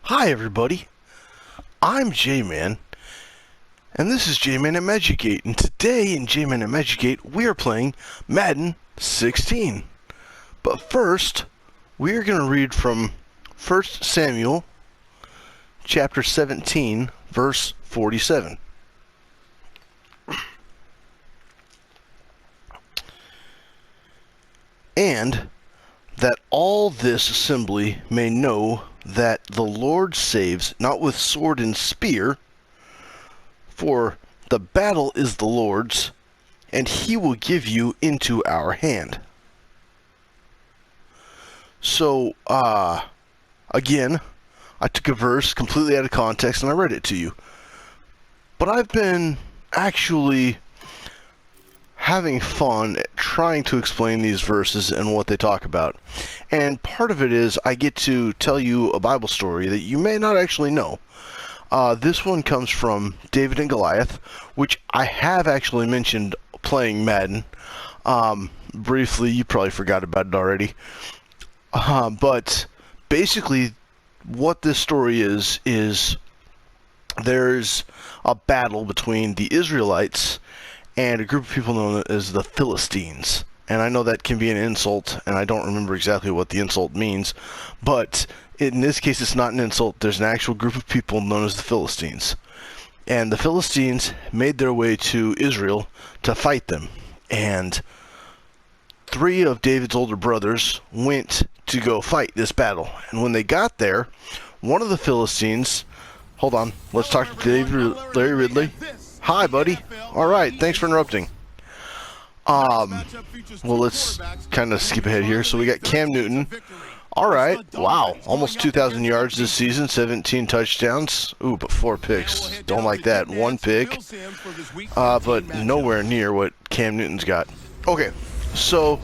Hi everybody, I'm Jman, and this is Jman and Magic Gate, and today in Jman and Magic Gate we are playing Madden 16. But first, we are going to read from 1 Samuel, chapter 17, verse 47. And that all this assembly may know that the Lord saves not with sword and spear, for the battle is the Lord's, and he will give you into our hand. So, again, I took a verse completely out of context and I read it to you. But I've been actually having fun trying to explain these verses and what they talk about. And part of it is I get to tell you a Bible story that you may not actually know. This one comes from David and Goliath, which I have actually mentioned playing Madden. Briefly, you probably forgot about it already. But basically what this story is there's a battle between the Israelites and a group of people known as the Philistines. And I know that can be an insult, and I don't remember exactly what the insult means, but in this case it's not an insult. There's an actual group of people known as the Philistines. And the Philistines made their way to Israel to fight them. And 3 of David's older brothers went to go fight this battle. And when they got there, one of the Philistines... Hold on, let's talk to Larry Ridley. Hi, buddy. All right, thanks for interrupting. Well, let's kind of skip ahead here. So we got Cam Newton. All right, wow, almost 2,000 yards this season, 17 touchdowns. Ooh, but 4 picks. Don't like that. 1 pick, but nowhere near what Cam Newton's got. Okay, so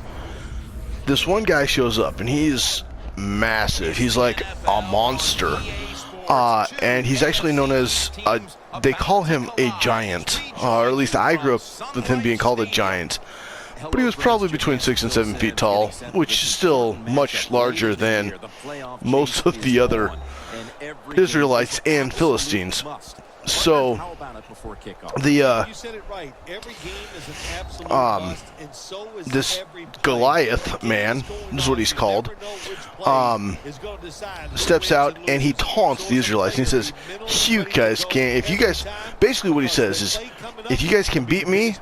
this one guy shows up, and he's massive. He's like a monster. And he's actually known as, they call him a giant, or at least I grew up with him being called a giant. But he was probably between 6 and 7 feet tall, which is still much larger than most of the other Israelites and Philistines. So this Goliath man, this is what he's called, steps out and he taunts the Israelites. And he says, you guys can't, if you guys, basically what he says is, if you guys can beat me,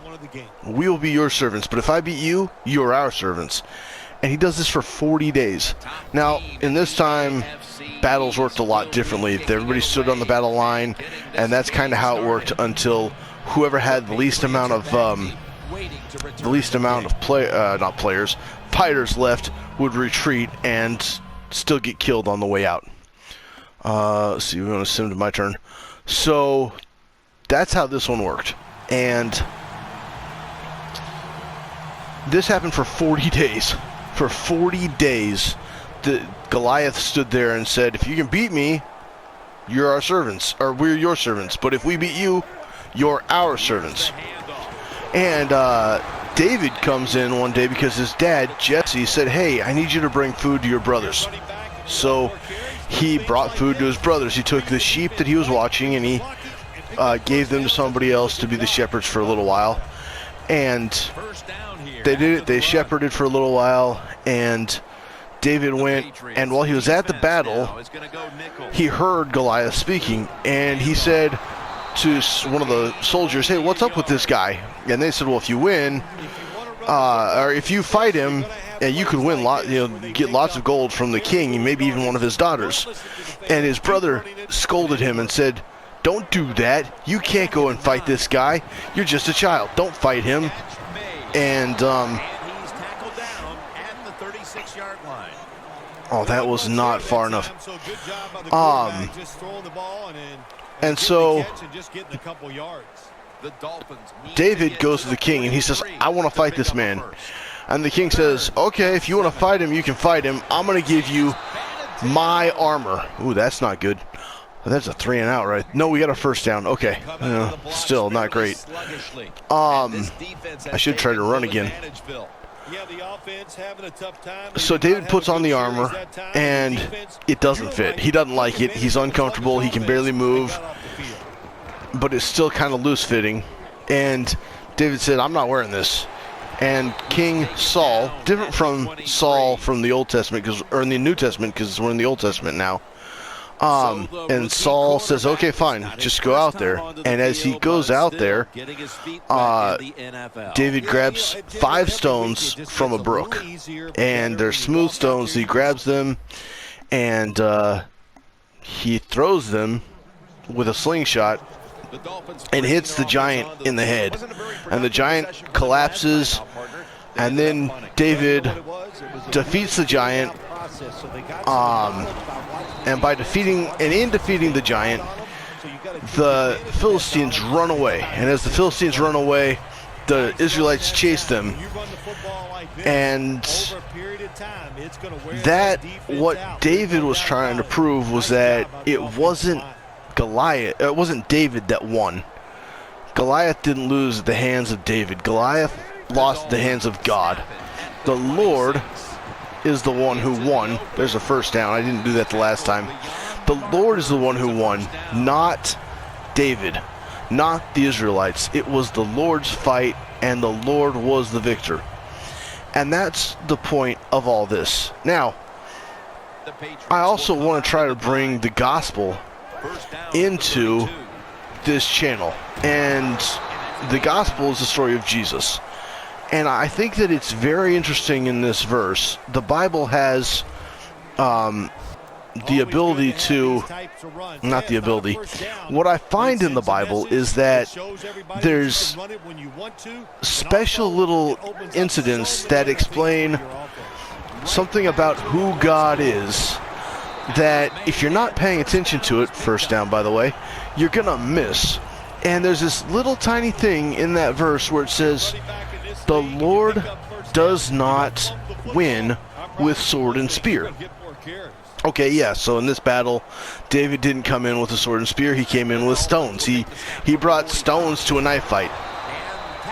we will be your servants, but if I beat you, you are our servants. And he does this for 40 days. Now, in this time, battles worked a lot differently. Everybody stood on the battle line, and that's kind of how it worked until whoever had the least amount of fighters left would retreat and still get killed on the way out. Let's see, we're going to sim to my turn. So that's how this one worked. And this happened for 40 days. For 40 days, the Goliath stood there and said, if you can beat me, you're our servants, or we're your servants. But if we beat you, you're our servants. And David comes in one day because his dad, Jesse, said, hey, I need you to bring food to your brothers. So he brought food to his brothers. He took the sheep that he was watching and he gave them to somebody else to be the shepherds for a little while. And they did it. They shepherded for a little while, and David went, and while he was at the battle, he heard Goliath speaking, and he said to one of the soldiers, hey, what's up with this guy? And they said, well, if you win, or if you fight him, you could win, get lots of gold from the king, maybe even one of his daughters. And his brother scolded him and said, don't do that. You can't go and fight this guy. You're just a child. Don't fight him. And he's tackled down at the 36-yard line. Oh, that was not far enough. And so David goes to the king and he says, I want to fight this man. And the king says, okay, if you want to fight him, you can fight him. I'm going to give you my armor. Ooh, that's not good. That's a 3 and out, right? No, we got a first down. Okay. Still not great. I should try to run again. Yeah, the offense having a tough time. So David puts on the armor, and it doesn't fit. He doesn't like it. He's uncomfortable. He can barely move, but it's still kind of loose-fitting. And David said, I'm not wearing this. And King Saul, different from Saul from the Old Testament, or in the New Testament, because we're in the Old Testament now. And Saul says, okay, fine, just go out there. And as he goes out there, David grabs 5 stones from a brook. And they're smooth stones. He grabs them, and he throws them with a slingshot and hits the giant in the head. And the giant collapses, and then David defeats the giant. And in defeating the giant, the Philistines run away. And as the Philistines run away, the Israelites chase them. And what David was trying to prove was that it wasn't Goliath, it wasn't David that won. Goliath didn't lose at the hands of David. Goliath lost at the hands of God. The Lord is the one who won. There's a first down. I didn't do that the last time. The Lord is the one who won, not David, not the Israelites. It was the Lord's fight, and the Lord was the victor. And that's the point of all this. Now, I also want to try to bring the gospel into this channel. And the gospel is the story of Jesus. And I think that it's very interesting in this verse. The Bible has the ability to, not the ability, what I find in the Bible is that there's special little incidents that explain something about who God is, that if you're not paying attention to it, first down by the way, you're gonna miss. And there's this little tiny thing in that verse where it says, the Lord does not win with sword and spear. Okay, yeah, so in this battle, David didn't come in with a sword and spear, he came in with stones. He brought stones to a knife fight,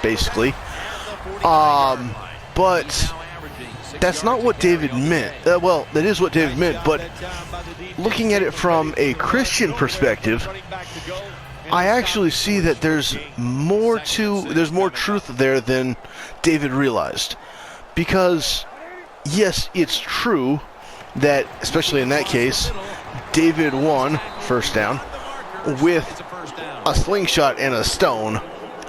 basically. But that's not what David meant. Well, that is what David meant, but looking at it from a Christian perspective, I actually see that there's more truth there than David realized. Because, yes, it's true that, especially in that case, David won, first down, with a slingshot and a stone,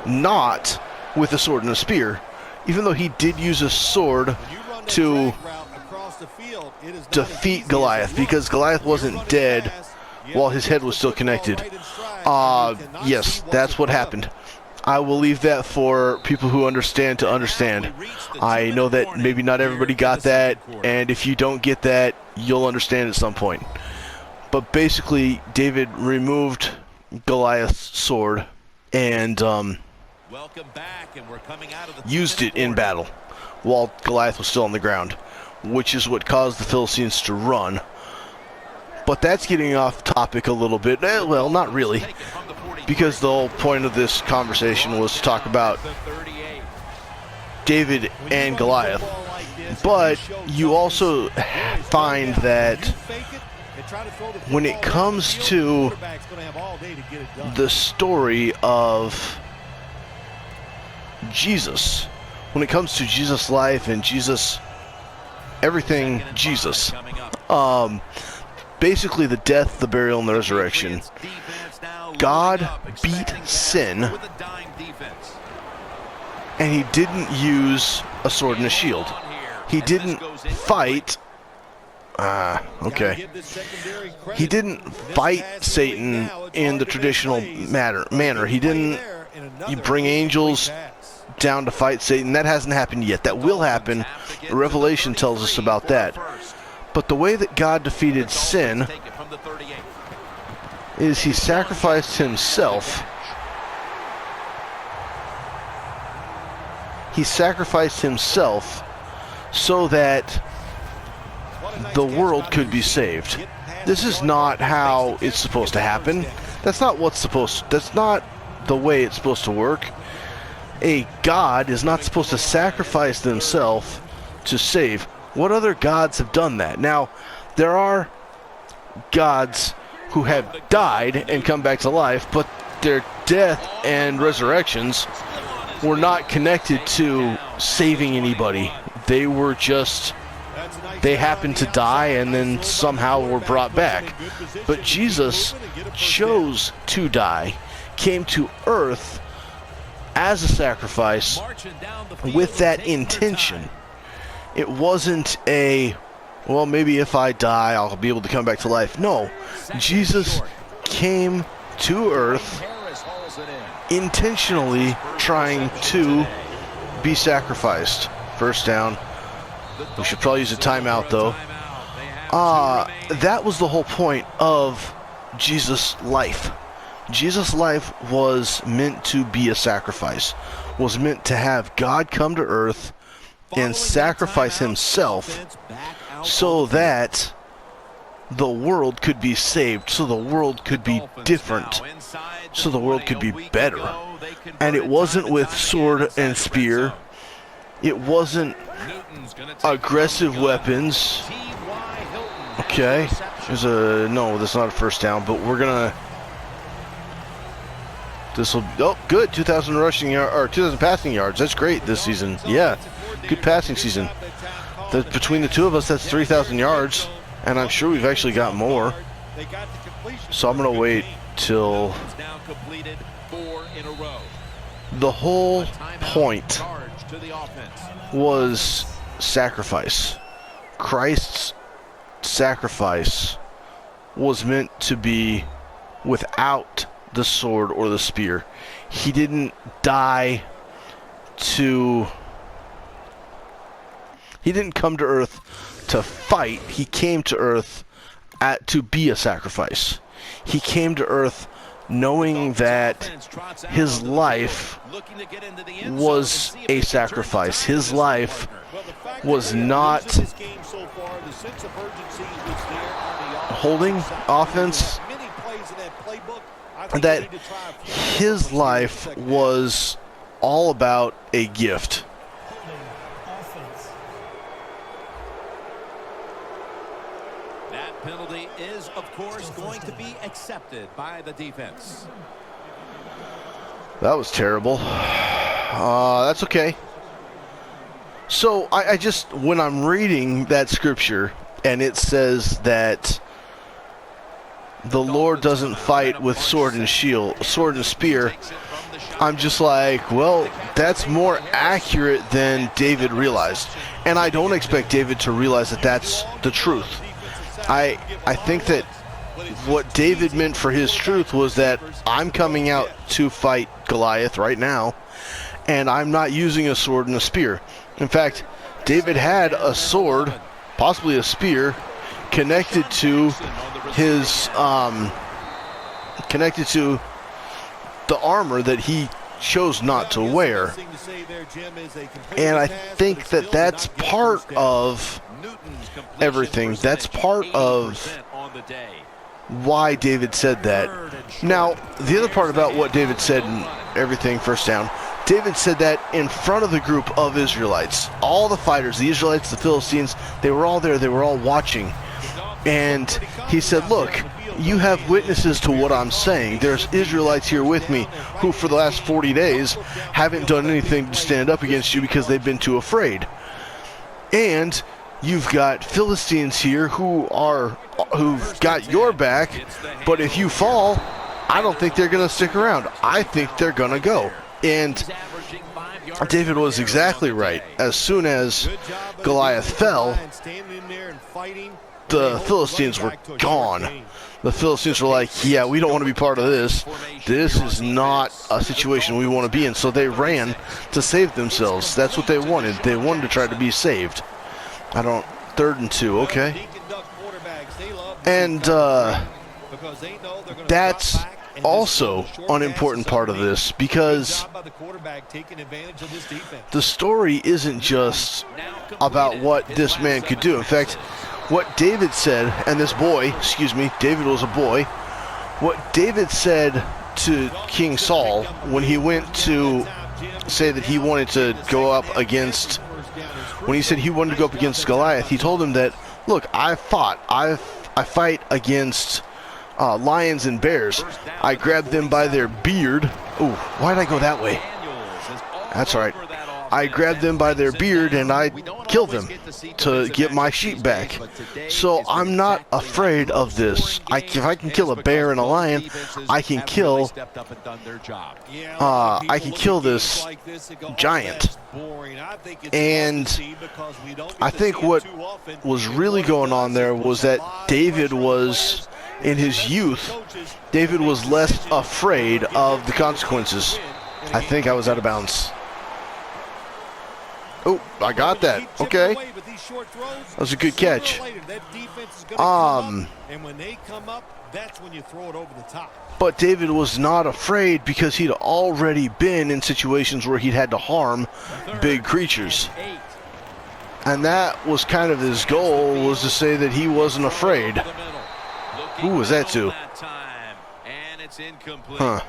not with a sword and a spear, even though he did use a sword to defeat Goliath, because Goliath wasn't dead while his head was still connected. Yes, that's what happened. I will leave that for people who understand to understand. I know that maybe not everybody got that, and if you don't get that, you'll understand at some point. But basically, David removed Goliath's sword and used it in battle while Goliath was still on the ground, which is what caused the Philistines to run. But that's getting off topic a little bit. Well, not really, because the whole point of this conversation was to talk about David and Goliath. But you also find that when it comes to the story of Jesus, when it comes to Jesus' life and Jesus, everything Jesus, basically the death, the burial, and the resurrection, God beat sin, and he didn't use a sword and a shield. He didn't fight. He didn't fight Satan in the traditional manner. He didn't bring angels down to fight Satan. That hasn't happened yet. That will happen. Revelation tells us about that. But the way that God defeated sin is he sacrificed himself. He sacrificed himself so that the world could be saved. This is not how it's supposed to happen. That's not the way it's supposed to work. A god is not supposed to sacrifice themselves to save. What other gods have done that? Now, there are gods who have died and come back to life, but their death and resurrections were not connected to saving anybody. They were just, they happened to die and then somehow were brought back. But Jesus chose to die, came to earth as a sacrifice with that intention. It wasn't a, well, maybe if I die, I'll be able to come back to life. No, Jesus came to earth intentionally trying to be sacrificed. First down. We should probably use a timeout, though. That was the whole point of Jesus' life. Jesus' life was meant to be a sacrifice, was meant to have God come to earth and sacrifice himself so that the world could be saved, so the world could be different, so the world could be better. And it wasn't with sword and spear. It wasn't aggressive weapons. Okay. There's a, no, that's not a first down, but we're gonna, this will, oh, good, 2,000 rushing yard, or 2,000 passing yards. That's great this season. Yeah, good passing season. Between the two of us, that's 3,000 yards, and I'm sure we've actually got more. So I'm gonna wait till the whole point was sacrifice. Christ's sacrifice was meant to be without the sword or the spear. He didn't die to, he didn't come to earth to fight. He came to earth to be a sacrifice. He came to earth knowing that his life was a sacrifice. His life was not holding offense, that his life was all about a gift. That penalty is, of course, going to be accepted by the defense. That was terrible. That's okay. So I just, when I'm reading that scripture and it says that the Lord doesn't fight with sword and shield, sword and spear, I'm just like, well, that's more accurate than David realized. And I don't expect David to realize that that's the truth. I think that what David meant for his truth was that I'm coming out to fight Goliath right now, and I'm not using a sword and a spear. In fact, David had a sword, possibly a spear, connected to his, connected to the armor that he chose not to wear. And I think that that's part of everything. That's part of why David said that. Now, the other part about what David said and everything, first down, David said that in front of the group of Israelites. All the fighters, the Israelites, the Philistines, they were all there. They were all watching. And he said, look, you have witnesses to what I'm saying. There's Israelites here with me who for the last 40 days haven't done anything to stand up against you because they've been too afraid. And you've got Philistines here who've got your back, but if you fall, I don't think they're going to stick around. I think they're going to go. And David was exactly right. As soon as Goliath fell, the Philistines were gone. The Philistines were like, yeah, we don't want to be part of this. This is not a situation we want to be in. So they ran to save themselves. That's what they wanted. They wanted to try to be saved. 3rd and 2, okay. And that's also an important part of this, because the story isn't just about what this man could do. In fact, what David said, and this boy, David was a boy, what David said to King Saul when he went to say that he wanted to go up against, when he said he wanted to go up against Goliath, he told him that, look, I fight against lions and bears. I grabbed them by their beard. Ooh, why did I go that way? That's all right. I grabbed them by their beard and I killed them to get my sheep back. So I'm not afraid of this. If I can kill a bear and a lion, I can kill this giant. And I think what was really going on there was that David was, in his youth, David was less afraid of the consequences. I think I was out of bounds. Oh, I got that. Okay. That was a good catch. But David was not afraid because he'd already been in situations where he'd had to harm big creatures. And that was kind of his goal, was to say that he wasn't afraid. Who was that to? Huh.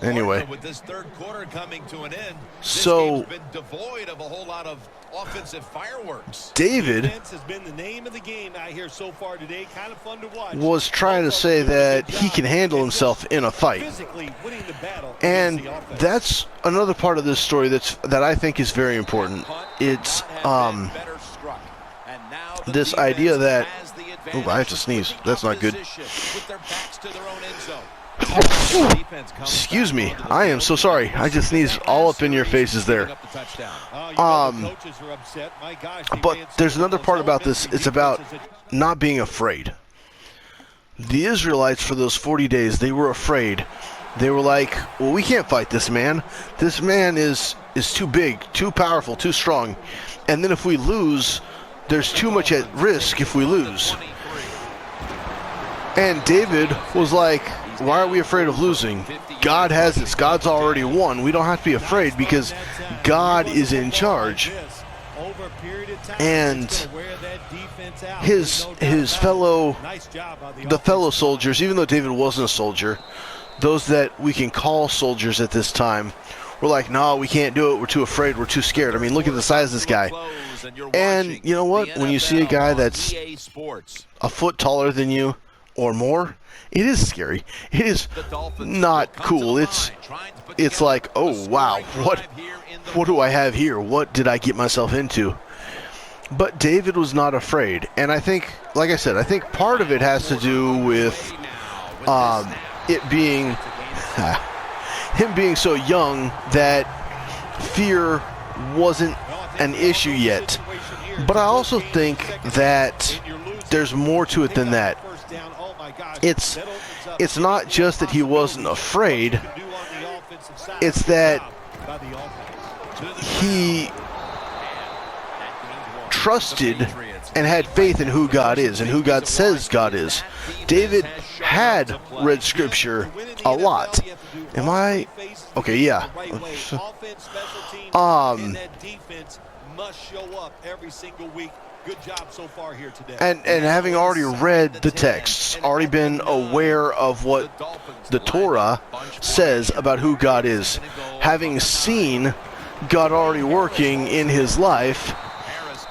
Anyway, with this third quarter coming to an end, so been devoid of a whole lot of offensive fireworks. David has been the name of the game out here so far today. Kind of fun to watch. Was trying to say that he can handle himself in a fight. And that's another part of this story that I think is very important. It's this idea that, oh, I have to sneeze. That's not good. Excuse me. I am so sorry. I just sneezed all up in your faces there. But there's another part about this. It's about not being afraid. The Israelites, for those 40 days, they were afraid. They were like, well, we can't fight this man. This man is too big, too powerful, too strong. And then if we lose, there's too much at risk if we lose. And David was like, why are we afraid of losing? God has this. God's already won. We don't have to be afraid because God is in charge. And his fellow soldiers, even though David wasn't a soldier, those that we can call soldiers at this time, were like, no, we can't do it. We're too afraid. We're too scared. I mean, look at the size of this guy. And you know what? When you see a guy that's a foot taller than you or more, it is scary. It is not cool. It's like, oh wow, what do I have here? What did I get myself into? But David was not afraid, and I think, like I said, I think part of it has to do with it being him being so young that fear wasn't an issue yet. But I also think that there's more to it than that. It's not just that he wasn't afraid, it's that he trusted and had faith in who God is and who God says God is. David had read scripture a lot. Am I? Okay, yeah. Good job so far here today. And having already read the texts, already been aware of what the Torah says about who God is, having seen God already working in his life,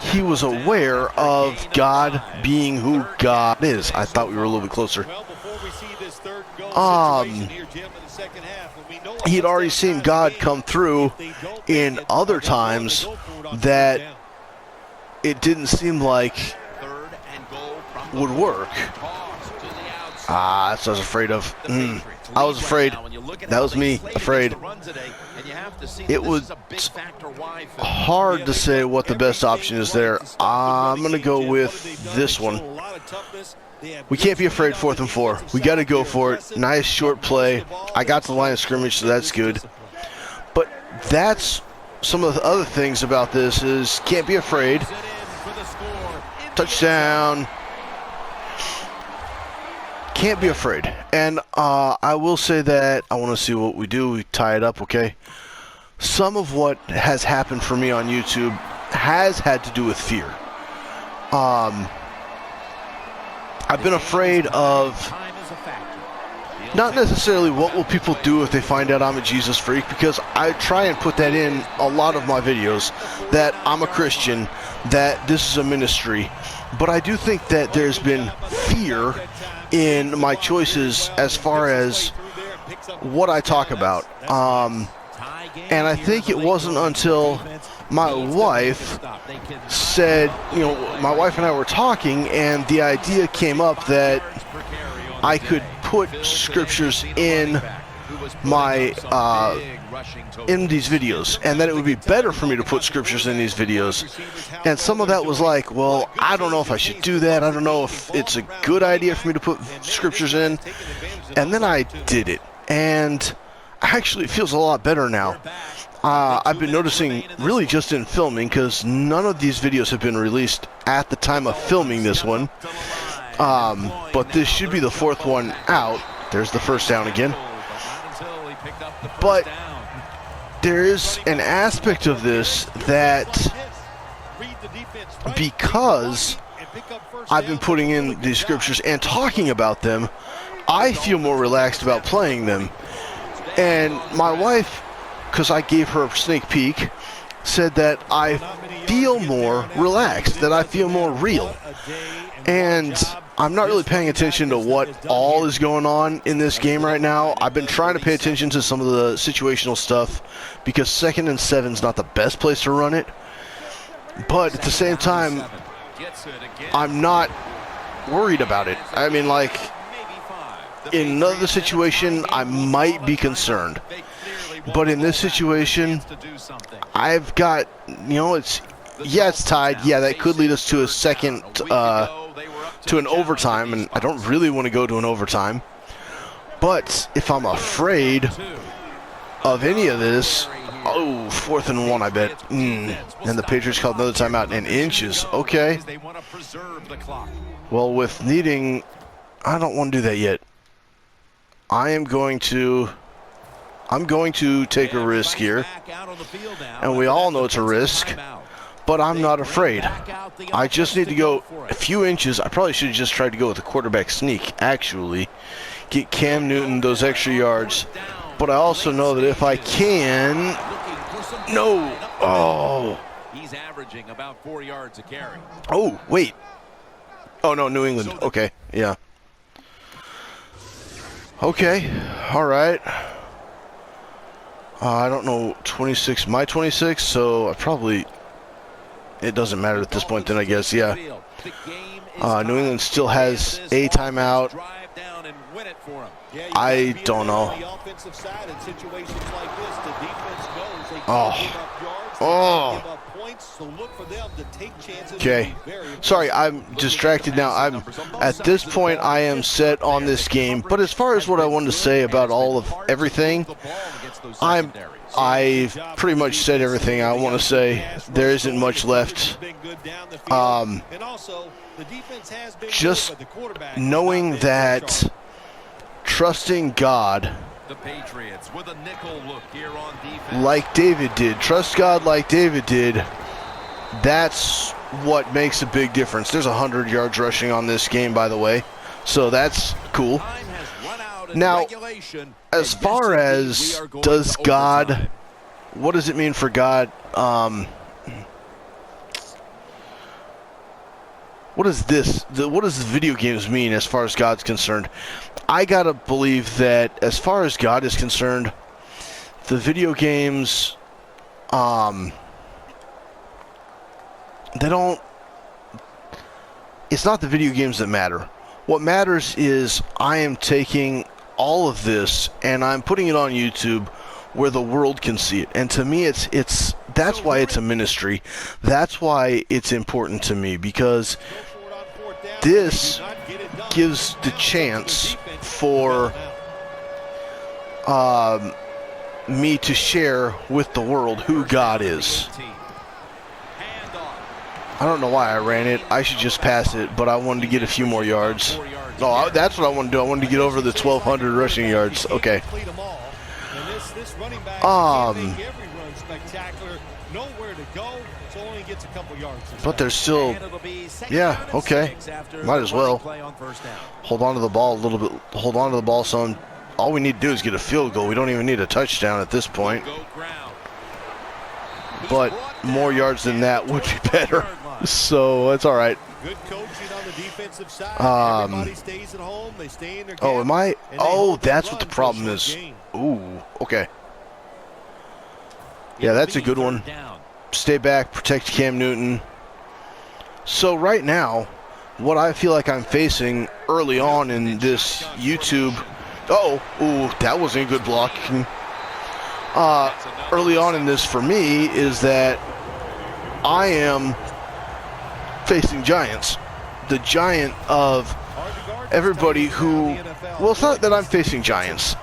he was aware of God being who God is. I thought we were a little bit closer. He had already seen God come through in other times that it didn't seem like would work. That's what I was afraid of. I was afraid. That was me, afraid. It was hard to say what the best option is there. I'm going to go with this one. We can't be afraid 4th and 4. We got to go for it. Nice short play. I got to the line of scrimmage, so that's good. But that's some of the other things about this is can't be afraid. Touchdown. Can't be afraid. And I will say that I want to see what we do. We tie it up, okay? Some of what has happened for me on YouTube has had to do with fear. I've been afraid of not necessarily what will people do if they find out I'm a Jesus freak, because I try and put that in a lot of my videos, that I'm a Christian, that this is a ministry. But I do think that there's been fear in my choices as far as what I talk about. And I think it wasn't until my wife said, my wife and I were talking, and the idea came up that I could put scriptures in my in these videos, and that it would be better for me to put scriptures in these videos. And some of that was like, well, I don't know if I should do that. I don't know if it's a good idea for me to put scriptures in. And then I did it, and actually it feels a lot better now. I've been noticing, really just in filming, because none of these videos have been released at the time of filming this one. But this should be the fourth one out. There's the first down again. But there is an aspect of this that, because I've been putting in these scriptures and talking about them, I feel more relaxed about playing them. And my wife, because I gave her a sneak peek, said that I feel more relaxed, that I feel more real. And I'm not really paying attention to what all is going on in this game right now. I've been trying to pay attention to some of the situational stuff, because 2nd and 7 is not the best place to run it. But at the same time, I'm not worried about it. I mean, like, in another situation, I might be concerned. But in this situation, I've got, it's tied. Yeah, that could lead us to a second, to an overtime, and I don't really want to go to an overtime. But if I'm afraid of any of this, 4th and 1, I bet. And the Patriots called another timeout in inches. Okay. Well, with needing, I don't want to do that yet. I'm going to take a risk here, and we all know it's a risk, but I'm not afraid. I just need to go a few inches. I probably should have just tried to go with a quarterback sneak, actually. Get Cam Newton those extra yards. But I also know that if I can... No! Oh! He's averaging about 4 yards a carry. Oh, wait. Oh, no, New England. Okay, yeah. Okay, all right. I don't know 26, my 26, so I probably... It doesn't matter at this point then, I guess, yeah. New England still has a timeout. I don't know. Oh. Okay. Sorry, I'm distracted now. At this point, I am set on this game. But as far as what I wanted to say about all of everything, I've pretty much said everything I want to say. There isn't much left. Just knowing that, trusting God, The Patriots with a nickel look here on defense. Like David did. Trust God like David did. That's what makes a big difference. There's 100 yards rushing on this game, by the way. So that's cool. Now, as far as does God, what does it mean for God? What does the video games mean as far as God's concerned? I gotta believe that as far as God is concerned, the video games, it's not the video games that matter. What matters is I am taking all of this and I'm putting it on YouTube where the world can see it. And to me, that's why it's a ministry. That's why it's important to me, because this gives the chance for me to share with the world who God is. I don't know why I ran it. I should just pass it, but I wanted to get a few more yards. No, that's what I wanted to do. I wanted to get over the 1,200 rushing yards. Okay. gets a couple yards. But there's still, yeah, okay. Might as well. Hold on to the ball a little bit. Hold on to the ball, son. All we need to do is get a field goal. We don't even need a touchdown at this point. But more yards than that would be better. So that's all right. Good coaching on the defensive side. Everybody stays at home. They stay in their Oh, camp, am I? and they Oh, hope to that's what run the for a problem short is. gain. Ooh, okay. Yeah, that's a good one. Stay back, protect Cam Newton. So right now, what I feel like I'm facing early on in this YouTube. Oh, ooh, that wasn't a good block. Early on in this for me is that I am facing giants. The giant of everybody who, well, it's not that I'm facing giants.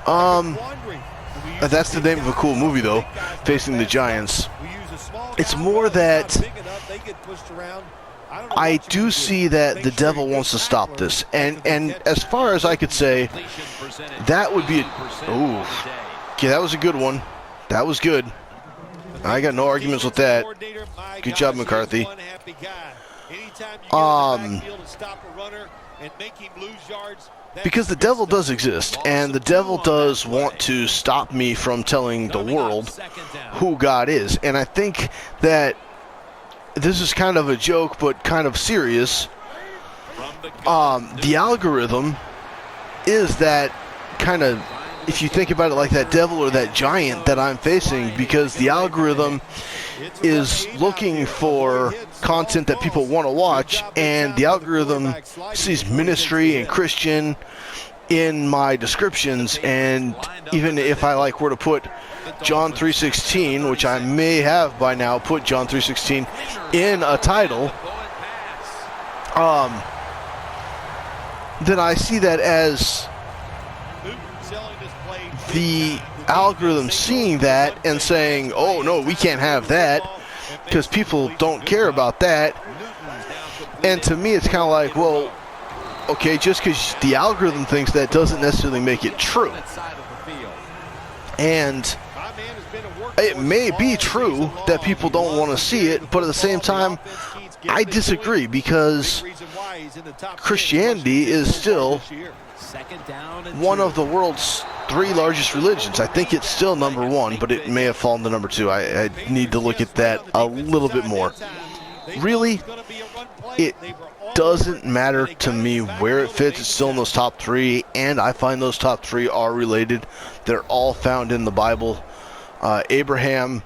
That's the name of a cool movie though, Facing the Giants. It's more that I do see that the devil wants to stop this, and as far as I could say, that would be ooh, okay, that was a good one. That was good. I got no arguments with that. Good job, McCarthy. Because the devil does exist, and the devil does want to stop me from telling the world who God is. And I think that this is kind of a joke, but kind of serious. The algorithm is that kind of, if you think about it like that devil or that giant that I'm facing, because the algorithm is looking for content that people want to watch, and the algorithm sees ministry and Christian in my descriptions, and even if I were to put John 3:16, which I may have by now put John 3:16 in a title, then I see that as the algorithm seeing that and saying, oh no, we can't have that because people don't care about that. And to me it's kind of like, well, okay, just because the algorithm thinks that doesn't necessarily make it true. And it may be true that people don't want to see it, but at the same time I disagree, because Christianity is still one of the world's 3 largest religions. I think it's still number 1, but it may have fallen to number 2. I need to look at that a little bit more. Really, it doesn't matter to me where it fits. It's still in those top 3, and I find those top 3 are related. They're all found in the Bible. Abraham,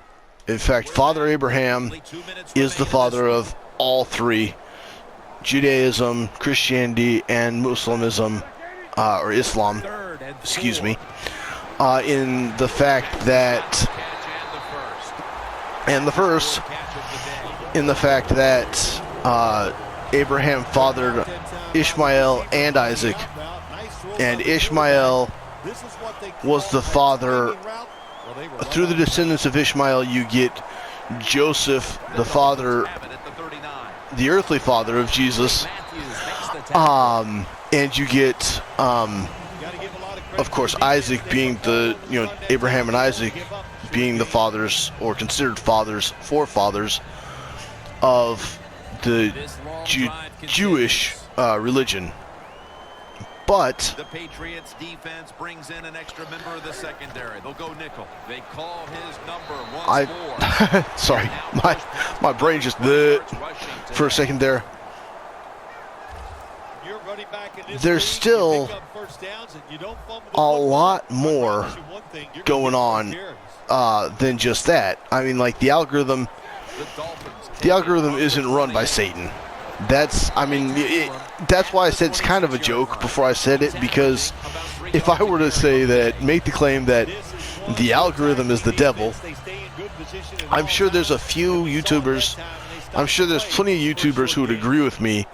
in fact, Father Abraham is the father of all 3. Judaism, Christianity, and Muslimism, or Islam, excuse me, in the fact that, and the first, in the fact that Abraham fathered Ishmael and Isaac, and Ishmael was the father. Through the descendants of Ishmael, you get Joseph, the father, the earthly father of Jesus, and you get, of course, Isaac being the, Abraham and Isaac being the fathers, or considered forefathers of the Jewish religion. But the Patriots defense brings in an extra member of the secondary. They'll go nickel. They call his number once more. Sorry, my brain just for a second there. There's still a lot more going on than just that. I mean, like the algorithm isn't run by Satan. That's why I said it's kind of a joke before I said it, because if I were to say that, make the claim that the algorithm is the devil, I'm sure there's a few YouTubers, I'm sure there's plenty of YouTubers who would agree with me,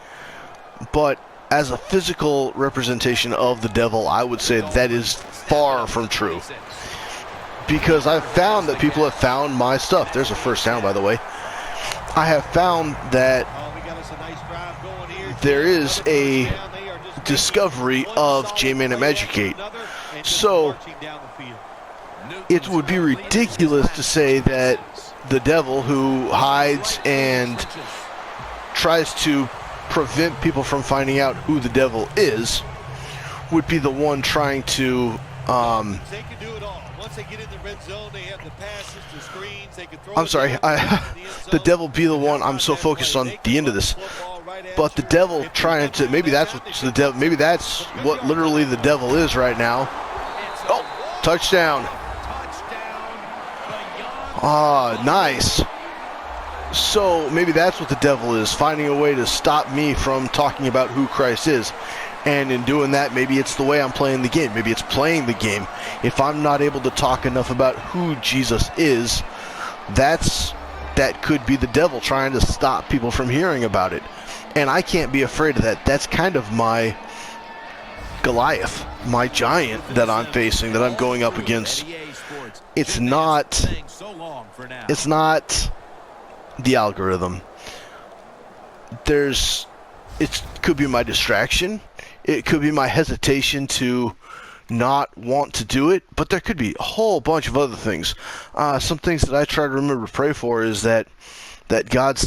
but as a physical representation of the devil, I would say that is far from true. Because I've found that people have found my stuff. There's a first down, by the way. I have found that there is a discovery of Jman and Magic Gate. So it would be ridiculous to say that the devil, who hides and tries to prevent people from finding out who the devil is, would be the one trying to They can do it all. Once they get in the red zone, they have the passes, the screens, they can throw. I'm sorry, the devil be the one. I'm so focused on the end of this, but the devil trying to, maybe that's what the devil, maybe that's what literally the devil is right now. Oh, touchdown. Ah, nice. So maybe that's what the devil is, finding a way to stop me from talking about who Christ is. And in doing that, maybe it's the way I'm playing the game. Maybe it's playing the game. If I'm not able to talk enough about who Jesus is, that could be the devil trying to stop people from hearing about it. And I can't be afraid of that. That's kind of my Goliath, my giant that I'm facing, that I'm going up against. It's not the algorithm. It could be my distraction. It could be my hesitation to not want to do it, but there could be a whole bunch of other things. Some things that I try to remember to pray for is that God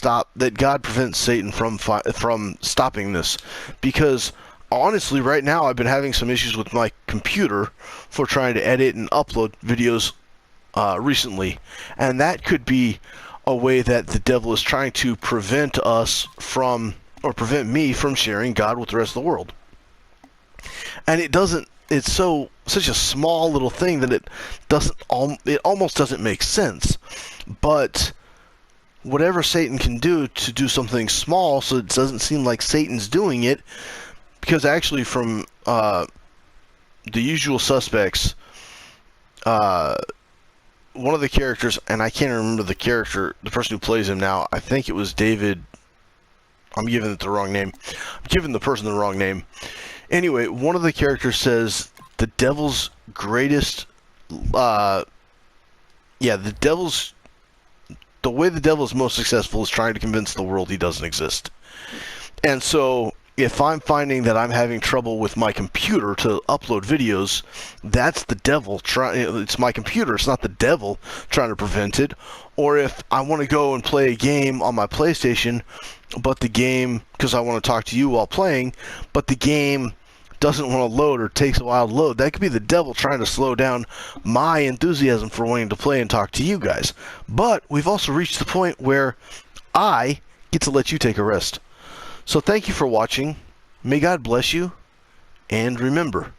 prevents Satan from stopping this, because honestly, right now I've been having some issues with my computer for trying to edit and upload videos recently, and that could be a way that the devil is trying to prevent me from sharing God with the rest of the world. And it's such a small little thing that it almost doesn't make sense. But whatever Satan can do to do something small so it doesn't seem like Satan's doing it, because actually from The Usual Suspects, one of the characters, and I can't remember the person who plays him now, I think it was David. I'm giving it the wrong name. I'm giving the person the wrong name. Anyway, one of the characters says the devil's greatest, the way the devil is most successful is trying to convince the world he doesn't exist. And so, if I'm finding that I'm having trouble with my computer to upload videos, that's the devil trying. It's my computer. It's not the devil trying to prevent it. Or if I want to go and play a game on my PlayStation, but the game, because I want to talk to you while playing, but the game doesn't want to load or takes a while to load, that could be the devil trying to slow down my enthusiasm for wanting to play and talk to you guys. But we've also reached the point where I get to let you take a rest. So thank you for watching. May God bless you. And remember,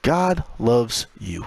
God loves you.